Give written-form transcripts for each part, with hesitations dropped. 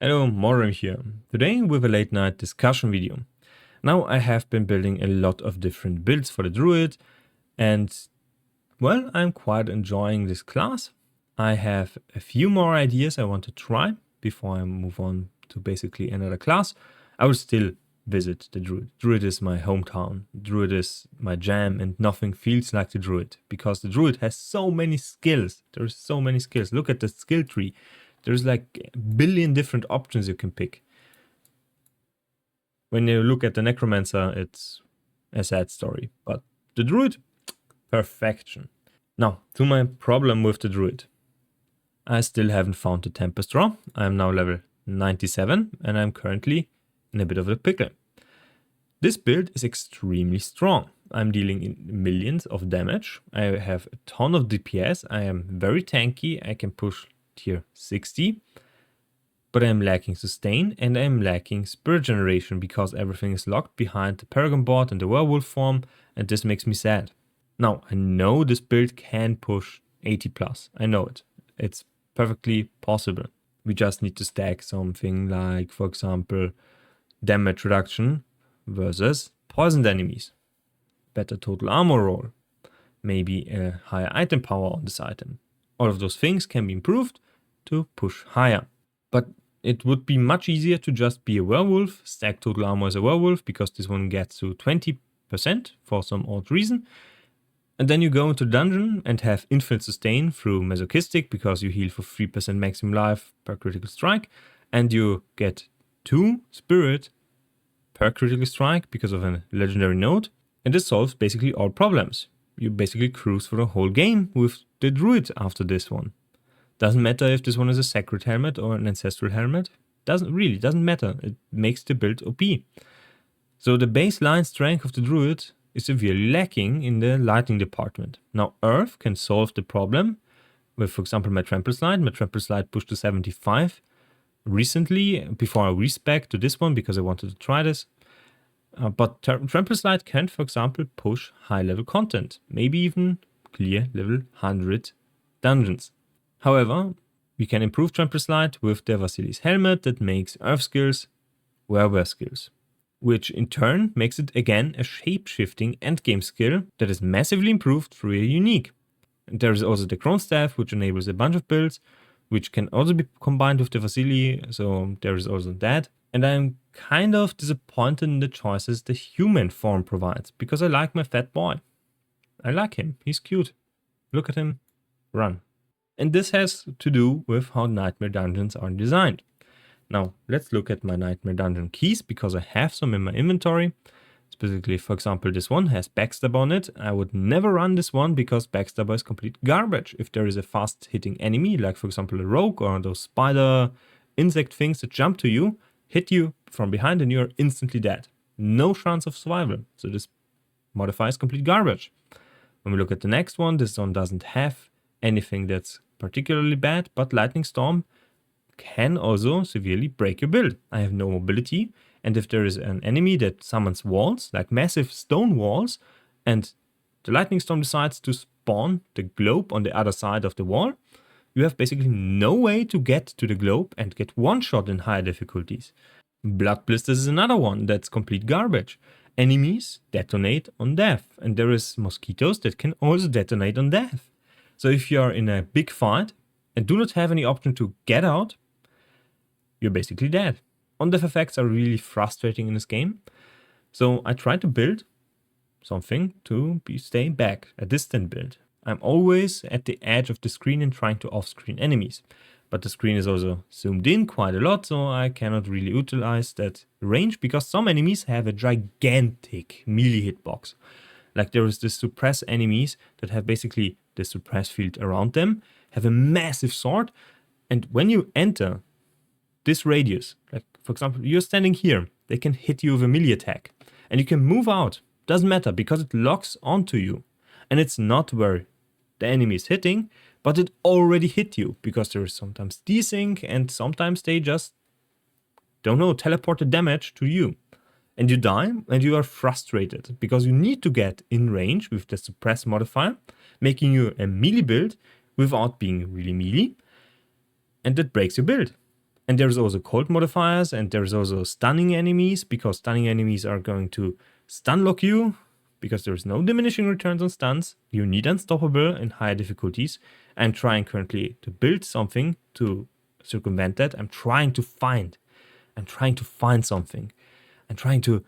Hello, Moram here. Today with a late night discussion video. Now I have been building a lot of different builds for the Druid and well, I'm quite enjoying this class. I have a few more ideas I want to try before I move on to basically another class. I will still visit the Druid. Druid is my hometown. Druid is my jam and nothing feels like the Druid because the Druid has so many skills. There's so many skills. Look at the skill tree. There's like a billion different options you can pick. When you look at the Necromancer, it's a sad story. But the Druid, perfection. Now, to my problem with the Druid. I still haven't found the Tempest Draw. I am now level 97 and I'm currently in a bit of a pickle. This build is extremely strong. I'm dealing in millions of damage. I have a ton of DPS. I am very tanky. I can push tier 60. But I'm lacking sustain and I'm lacking spirit generation because everything is locked behind the Paragon board and the werewolf form, and this makes me sad. Now, I know this build can push 80 plus. I know it. It's perfectly possible. We just need to stack something like, for example, damage reduction versus poisoned enemies. Better total armor roll. Maybe a higher item power on this item. All of those things can be improved to push higher. But it would be much easier to just be a werewolf, stack total armor as a werewolf, because this one gets to 20% for some odd reason. And then you go into dungeon and have infinite sustain through masochistic, because you heal for 3% maximum life per critical strike. And you get 2 spirit per critical strike because of a legendary node. And this solves basically all problems. You basically cruise for the whole game with the Druid after this one. Doesn't matter if this one is a sacred helmet or an ancestral helmet. Doesn't matter. It makes the build OP. So the baseline strength of the Druid is severely lacking in the lightning department. Now Earth can solve the problem with, for example, my trample slide. My trample slide pushed to 75 recently before I respec to this one because I wanted to try this. But trample slide can, for example, push high level content, maybe even clear level 100 dungeons. However, we can improve Trample Slide with the Vasilis helmet that makes Earth skills werewolf skills, which in turn makes it again a shape-shifting endgame skill that is massively improved through a unique. And there is also the Crone Staff, which enables a bunch of builds, which can also be combined with the Vasili, so there is also that. And I'm kind of disappointed in the choices the human form provides, because I like my fat boy. I like him, he's cute. Look at him run. And this has to do with how Nightmare Dungeons are designed. Now, let's look at my Nightmare Dungeon keys, because I have some in my inventory. Specifically, for example, this one has Backstabber on it. I would never run this one because Backstabber is complete garbage. If there is a fast-hitting enemy, like for example a rogue or those spider insect things that jump to you, hit you from behind and you're instantly dead. No chance of survival. So this modifier is complete garbage. When we look at the next one, this one doesn't have anything that's particularly bad, but Lightning Storm can also severely break your build. I have no mobility, and if there is an enemy that summons walls, like massive stone walls, and the Lightning Storm decides to spawn the globe on the other side of the wall, you have basically no way to get to the globe and get one shot in higher difficulties. Blood Blisters is another one that's complete garbage. Enemies detonate on death, and there is mosquitoes that can also detonate on death. So if you are in a big fight and do not have any option to get out, you're basically dead. On-death effects are really frustrating in this game. So I try to build something to stay back, a distant build. I'm always at the edge of the screen and trying to off-screen enemies. But the screen is also zoomed in quite a lot, so I cannot really utilize that range because some enemies have a gigantic melee hitbox. Like there is the suppress enemies that have basically the suppress field around them, have a massive sword, and when you enter this radius, like for example, you're standing here, they can hit you with a melee attack, and you can move out. Doesn't matter because it locks onto you, and it's not where the enemy is hitting, but it already hit you because there is sometimes desync, and sometimes they just teleport the damage to you. And you die, and you are frustrated because you need to get in range with the suppress modifier, making you a melee build without being really melee, and that breaks your build. And there's also cold modifiers, and there's also stunning enemies, because stunning enemies are going to stun lock you, because there's no diminishing returns on stuns. You need unstoppable in higher difficulties. I'm trying currently to build something to circumvent that. I'm trying to find something. I'm trying to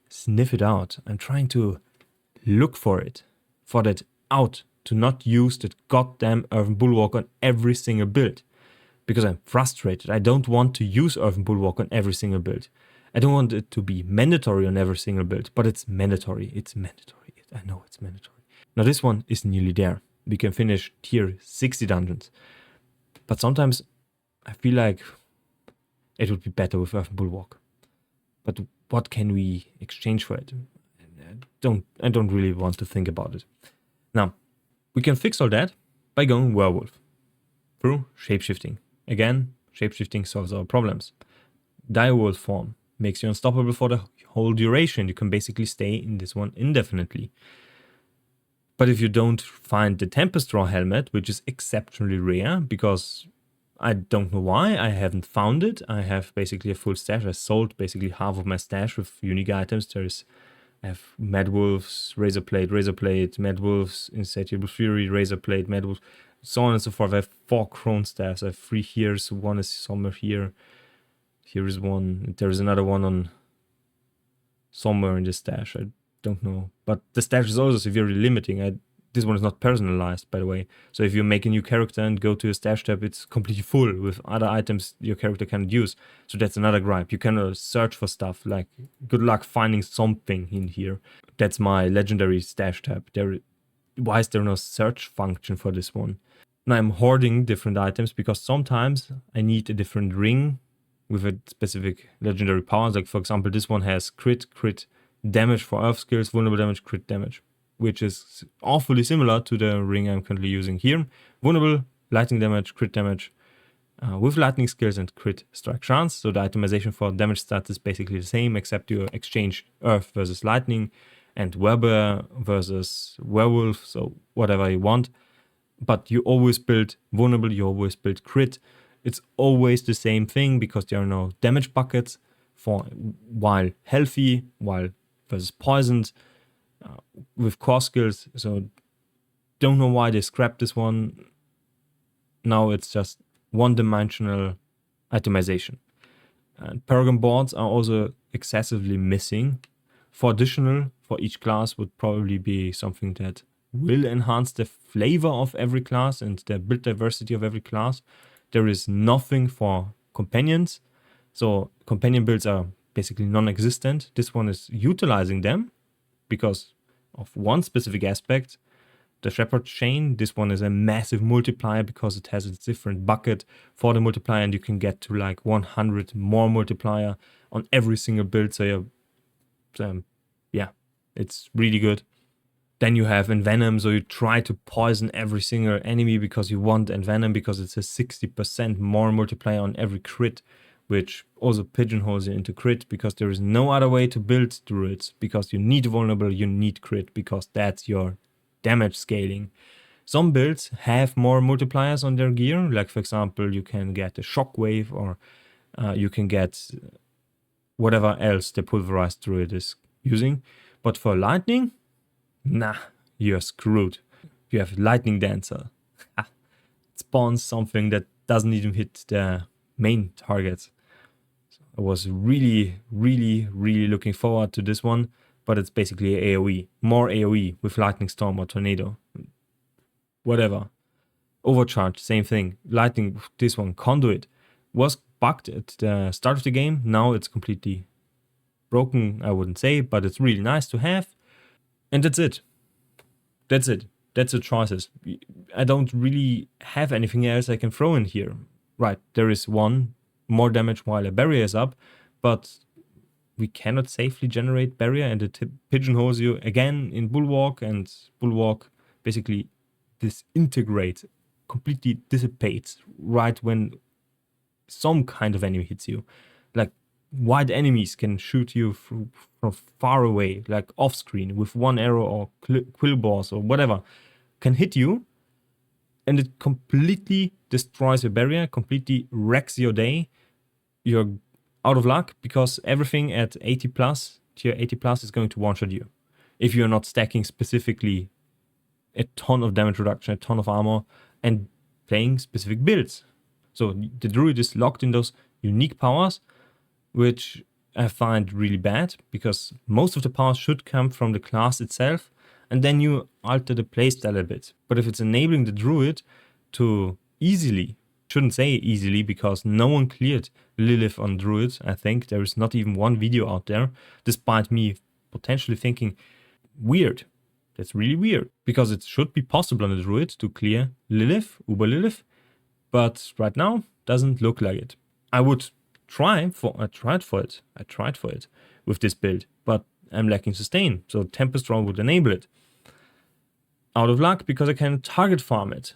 sniff it out. I'm trying to look for that out, to not use that goddamn Earthen Bulwark on every single build. Because I'm frustrated. I don't want to use Earthen Bulwark on every single build. I don't want it to be mandatory on every single build, but it's mandatory. It's mandatory. I know it's mandatory. Now this one is nearly there. We can finish tier 60 dungeons. But sometimes I feel like it would be better with Earthen Bulwark. But what can we exchange for it? I don't really want to think about it. Now, we can fix all that by going werewolf through shapeshifting. Again, shapeshifting solves our problems. Direwolf form makes you unstoppable for the whole duration. You can basically stay in this one indefinitely. But if you don't find the Tempest Straw helmet, which is exceptionally rare, because I don't know why, I haven't found it. I have basically a full stash. I sold basically half of my stash with unique items. I have Mad Wolves, Razorplate, Mad Wolves, Insatiable Fury, Razorplate, Mad Wolves, so on and so forth. I have 4 Crone staffs. I have 3 here, so 1 is somewhere here. Here is one. There is another one on somewhere in the stash. I don't know. But the stash is also severely limiting. This one is not personalized, by the way. So if you make a new character and go to a stash tab, it's completely full with other items your character cannot use. So that's another gripe. You cannot search for stuff. Like, good luck finding something in here. That's my legendary stash tab. Why is there no search function for this one? Now I'm hoarding different items because sometimes I need a different ring with a specific legendary power. Like, for example, this one has crit damage for earth skills, vulnerable damage, crit damage, which is awfully similar to the ring I'm currently using here. Vulnerable, lightning damage, crit damage, with lightning skills and crit strike chance. So the itemization for damage stats is basically the same, except you exchange earth versus lightning and werebear versus werewolf, so whatever you want. But you always build vulnerable, you always build crit. It's always the same thing because there are no damage buckets for while healthy, while versus poisoned, with core skills. So don't know why they scrapped this one. Now it's just one-dimensional itemization. And paragon boards are also excessively missing. For each class would probably be something that will enhance the flavor of every class and the build diversity of every class. There is nothing for companions. So companion builds are basically non-existent. This one is utilizing them because of one specific aspect. The Shepherd Chain, this one is a massive multiplier because it has a different bucket for the multiplier, and you can get to like 100 more multiplier on every single build. So yeah, it's really good. Then you have Envenom, so you try to poison every single enemy because you want Envenom because it's a 60% more multiplier on every crit, which also pigeonholes you into crit because there is no other way to build druids, because you need vulnerable, you need crit, because that's your damage scaling. Some builds have more multipliers on their gear, like for example you can get a shockwave, or you can get whatever else the pulverized druid is using. But for lightning, nah, you're screwed. You have lightning dancer. It spawns something that doesn't even hit the main targets. So I was really looking forward to this one, but it's basically AoE. More AoE with lightning storm or tornado. Whatever. Overcharge, same thing. Lightning, this one, conduit, was bugged at the start of the game. Now it's completely broken, I wouldn't say, but it's really nice to have. And that's it. That's the choices. I don't really have anything else I can throw in here. Right, there is one, more damage while a barrier is up, but we cannot safely generate barrier, and it pigeonholes you again in Bulwark, and Bulwark basically disintegrates, completely dissipates right when some kind of enemy hits you. Like, white enemies can shoot you from far away, like off screen, with one arrow or quill balls or whatever, can hit you, and it completely destroys your barrier, completely wrecks your day. you're out of luck because everything at 80 plus, tier 80 plus, is going to one-shot you. If you're not stacking specifically a ton of damage reduction, a ton of armor, and playing specific builds. So the Druid is locked in those unique powers, which I find really bad, because most of the powers should come from the class itself, and then you alter the playstyle a bit. But if it's enabling the Druid to easily, shouldn't say easily, because no one cleared Lilith on Druid, I think. There is not even one video out there, despite me potentially thinking, weird. That's really weird, because it should be possible on the Druid to clear Lilith, Uber Lilith, but right now doesn't look like it. I tried for it with this build, but I'm lacking sustain, so Tempest Draw would enable it. Out of luck, because I can target farm it.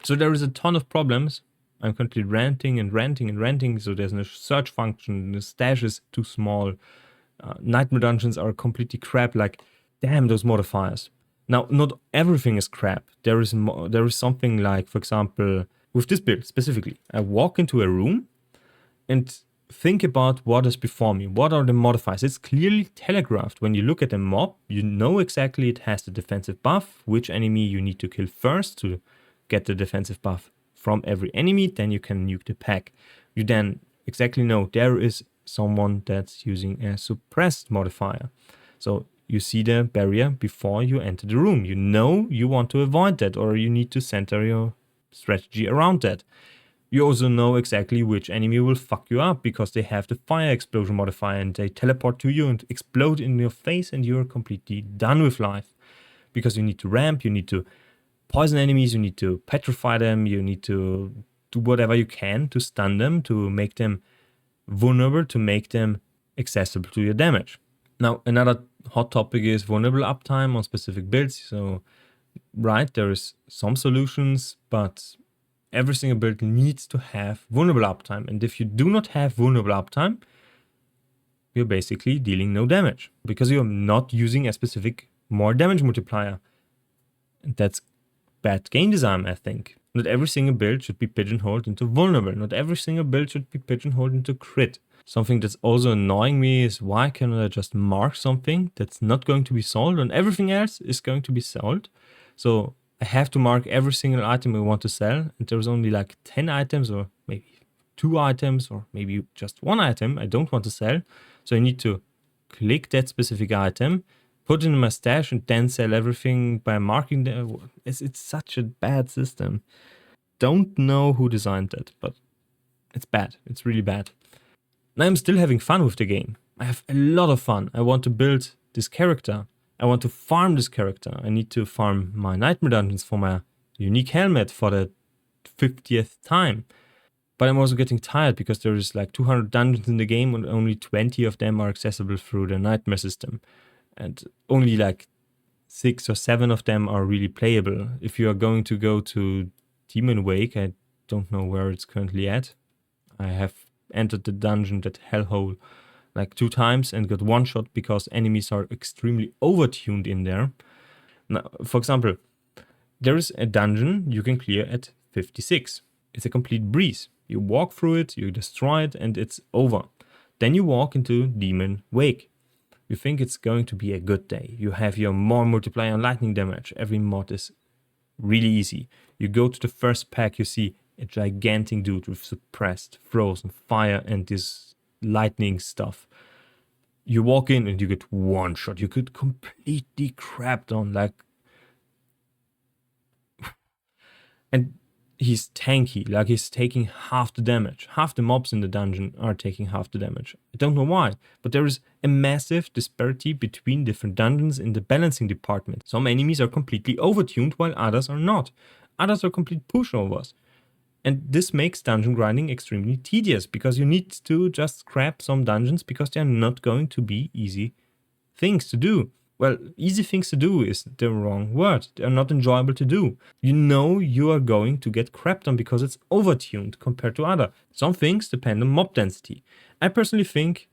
So there is a ton of problems. I'm currently ranting and ranting and ranting, so there's no search function, the stash is too small, nightmare dungeons are completely crap, like, damn those modifiers. Now, not everything is crap. There is something like, for example, with this build specifically, I walk into a room and think about what is before me. What are the modifiers? It's clearly telegraphed. When you look at a mob, you know exactly it has the defensive buff, which enemy you need to kill first to get the defensive buff from every enemy, then you can nuke the pack. You then exactly know there is someone that's using a suppressed modifier. So you see the barrier before you enter the room. You know you want to avoid that, or you need to center your strategy around that. You also know exactly which enemy will fuck you up, because they have the fire explosion modifier and they teleport to you and explode in your face, and you're completely done with life. Because you need to ramp, you need to poison enemies, you need to petrify them, you need to do whatever you can to stun them, to make them vulnerable, to make them accessible to your damage. Now, another hot topic is vulnerable uptime on specific builds. So, right, there is some solutions, but every single build needs to have vulnerable uptime. And if you do not have vulnerable uptime, you're basically dealing no damage, because you're not using a specific more damage multiplier. And that's bad game design, I think. Not every single build should be pigeonholed into vulnerable. Not every single build should be pigeonholed into crit. Something that's also annoying me is, why cannot I just mark something that's not going to be sold and everything else is going to be sold? So I have to mark every single item I want to sell, and there's only like 10 items, or maybe 2 items, or maybe just 1 item I don't want to sell. So I need to click that specific item, put it in my stash, and then sell everything by marking the... It's such a bad system. Don't know who designed that, but it's bad. It's really bad. And I'm still having fun with the game. I have a lot of fun. I want to build this character. I want to farm this character. I need to farm my nightmare dungeons for my unique helmet for the 50th time. But I'm also getting tired, because there is like 200 dungeons in the game and only 20 of them are accessible through the nightmare system. And only like 6 or 7 of them are really playable. If you are going to go to Demon Wake, I don't know where it's currently at. I have entered the dungeon, that hellhole, like 2 times and got one shot because enemies are extremely overtuned in there. Now, for example, there is a dungeon you can clear at 56. It's a complete breeze. You walk through it, you destroy it, and it's over. Then you walk into Demon Wake. You think it's going to be a good day. You have your more multiplier on lightning damage. Every mod is really easy. You go to the first pack, you see a gigantic dude with suppressed, frozen, fire, and this lightning stuff. You walk in and you get one shot. You get completely crapped on, like... And he's tanky, like he's taking half the damage. Half the mobs in the dungeon are taking half the damage. I don't know why, but there is a massive disparity between different dungeons in the balancing department. Some enemies are completely overtuned while others are not. Others are complete pushovers. And this makes dungeon grinding extremely tedious, because you need to just scrap some dungeons because they're not going to be easy things to do. Well, easy things to do is the wrong word. They're not enjoyable to do. You know you are going to get crapped on because it's overtuned compared to other. Some things depend on mob density. I personally think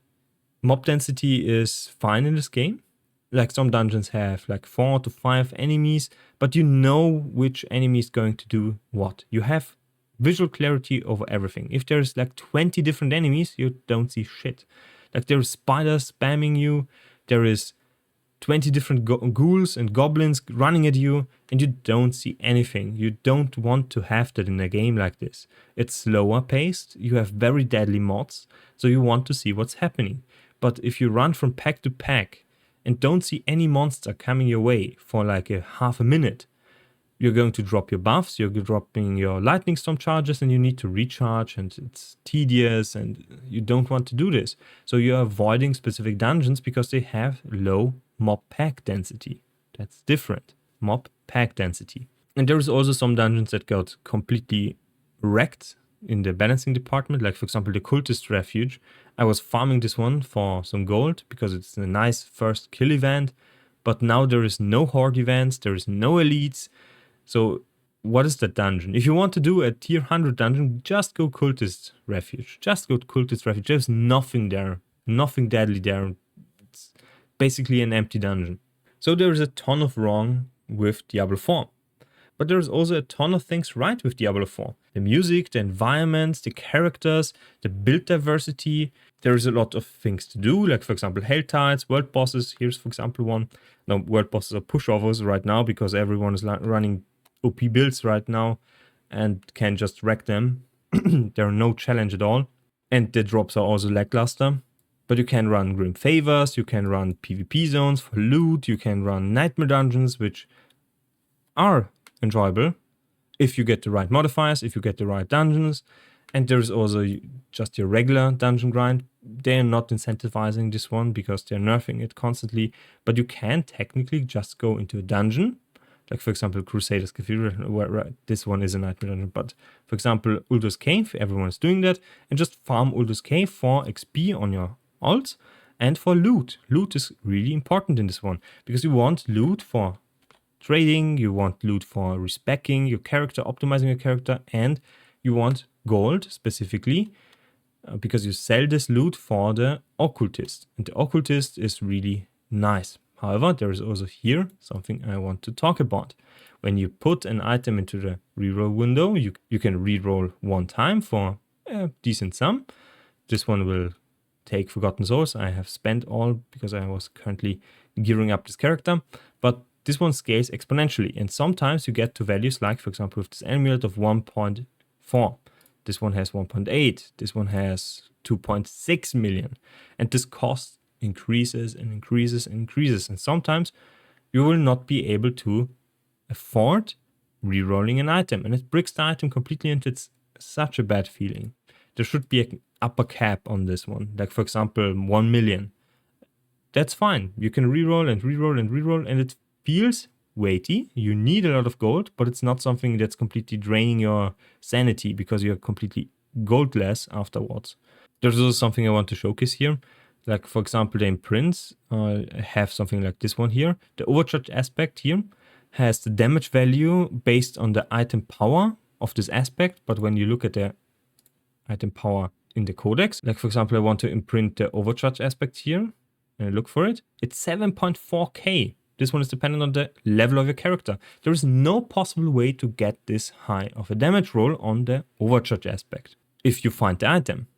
mob density is fine in this game. Like, some dungeons have like 4 to 5 enemies, but you know which enemy is going to do what. You have visual clarity over everything. If there's like 20 different enemies, you don't see shit. Like there's spiders spamming you, there is 20 different ghouls and goblins running at you, and you don't see anything. You don't want to have that in a game like this. It's slower paced, you have very deadly mods, so you want to see what's happening. But if you run from pack to pack and don't see any monster coming your way for like a half a minute, you're going to drop your buffs, you're dropping your lightning storm charges, and you need to recharge, and it's tedious, and you don't want to do this. So you're avoiding specific dungeons because they have low mob pack density. That's different. Mob pack density. And there is also some dungeons that got completely wrecked in the balancing department, like for example the Occultist Refuge. I was farming this one for some gold because it's a nice first kill event, but now there is no horde events, there is no elites. So what is that dungeon? If you want to do a tier 100 dungeon, just go Cultist Refuge. Just go Cultist Refuge. There's nothing there. Nothing deadly there. It's basically an empty dungeon. So there is a ton of wrong with Diablo 4. But there's also a ton of things right with Diablo 4. The music, the environments, the characters, the build diversity. There is a lot of things to do, like for example Hell Tides, world bosses. Here's for example one. No, world bosses are pushovers right now because everyone is running OP builds right now and can just wreck them. There are no challenge at all. And the drops are also lackluster. But you can run Grim Favors, you can run PvP zones for loot, you can run Nightmare Dungeons, which are enjoyable if you get the right modifiers, if you get the right dungeons. And there's also just your regular dungeon grind. They're not incentivizing this one because they're nerfing it constantly, but you can technically just go into a dungeon, like for example Crusaders Cathedral, where this one is a nightmare dungeon, but for example Uldur's Cave, everyone is doing that, and just farm Uldur's Cave for XP on your alts and for loot. Loot is really important in this one because you want loot for trading, you want loot for respecking your character, optimizing your character, and you want gold specifically because you sell this loot for the Occultist. And the Occultist is really nice. However, there is also here something I want to talk about. When you put an item into the reroll window, you can reroll one time for a decent sum. This one will take Forgotten Souls. I have spent all because I was currently gearing up this character. But this one scales exponentially, and sometimes you get to values like, for example, with this amulet of 1.4. This one has 1.8. This one has 2.6 million. And this cost increases and increases and increases. And sometimes you will not be able to afford rerolling an item. And it breaks the item completely, and it's such a bad feeling. There should be an upper cap on this one. Like, for example, 1 million. That's fine. You can reroll and reroll and reroll, and it feels weighty. You need a lot of gold, but it's not something that's completely draining your sanity because you're completely goldless afterwards. There's also something I want to showcase here. Like, for example, the imprints have something like this one here. The overcharge aspect here has the damage value based on the item power of this aspect, but when you look at the item power in the codex, like for example, I want to imprint the overcharge aspect here, and I look for it, it's 7.4k. This one is dependent on the level of your character. There is no possible way to get this high of a damage roll on the overcharge aspect if you find the item.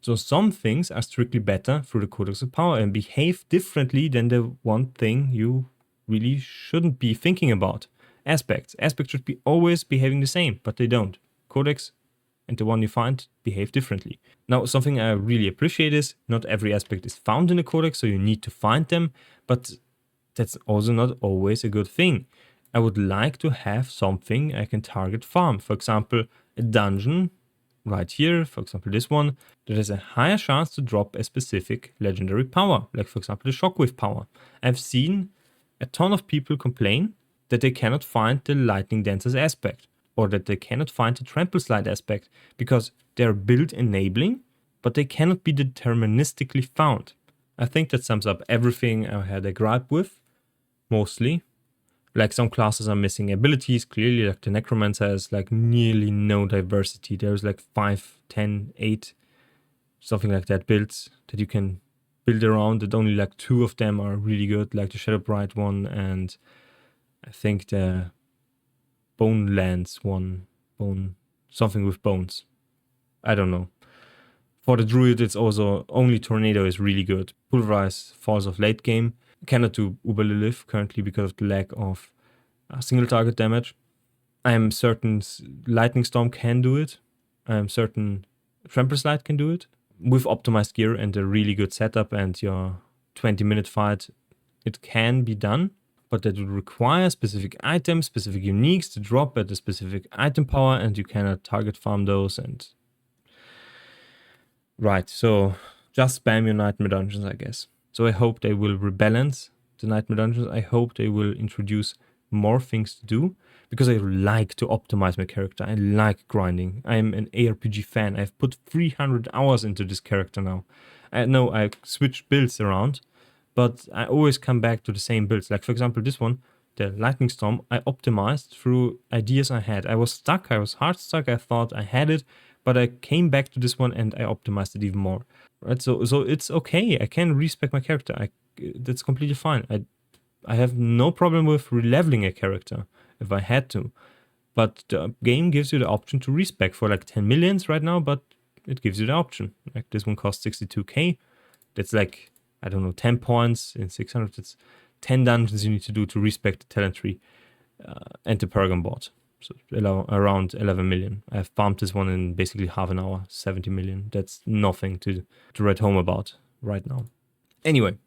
So some things are strictly better through the Codex of Power and behave differently than the one thing you really shouldn't be thinking about. Aspects. Aspects should be always behaving the same, but they don't. Codex and the one you find behave differently. Now, something I really appreciate is not every aspect is found in the Codex, so you need to find them, but that's also not always a good thing. I would like to have something I can target farm. For example, a dungeon right here, for example this one, that has a higher chance to drop a specific legendary power, like for example the Shockwave power. I've seen a ton of people complain that they cannot find the Lightning Dancer's aspect, or that they cannot find the Trample Slide aspect, because they're build enabling, but they cannot be deterministically found. I think that sums up everything I had a gripe with, mostly. Like some classes are missing abilities, clearly, like the Necromancer has like nearly no diversity. There's like 5, 10, 8, something like that builds that you can build around, that only like 2 of them are really good, like the Shadowbright one and I think the Bone Lands one, Bone something with bones. I don't know. For the Druid, it's also only Tornado is really good. Pulverize falls off late game. Cannot do rerolling currently because of the lack of single target damage. I am certain Lightning Storm can do it. I am certain Trample Slide can do it. With optimized gear and a really good setup and your 20-minute fight, it can be done. But that would require specific items, specific uniques to drop at a specific item power, and you cannot target farm those. And right, so just spam your Nightmare Dungeons, I guess. So I hope they will rebalance the Nightmare Dungeons. I hope they will introduce more things to do, because I like to optimize my character. I like grinding. I am an ARPG fan. I've put 300 hours into this character now. I know I switch builds around, but I always come back to the same builds. Like, for example, this one, the Lightning Storm, I optimized through ideas I had. I was stuck. I was hard stuck. I thought I had it, but I came back to this one and I optimized it even more. Right? So it's okay. I can respec my character. That's completely fine. I have no problem with releveling a character if I had to. But the game gives you the option to respec for like 10 millions right now, but it gives you the option. Like, this one costs 62k. That's like, I don't know, 10 points in 600. That's 10 dungeons you need to do to respec the talent tree and the Paragon board. So around 11 million. I've farmed this one in basically half an hour, 70 million. That's nothing to write home about right now. Anyway,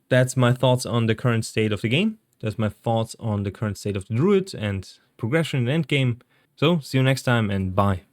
that's my thoughts on the current state of the game. That's my thoughts on the current state of the Druid and progression in Endgame. So, see you next time and bye.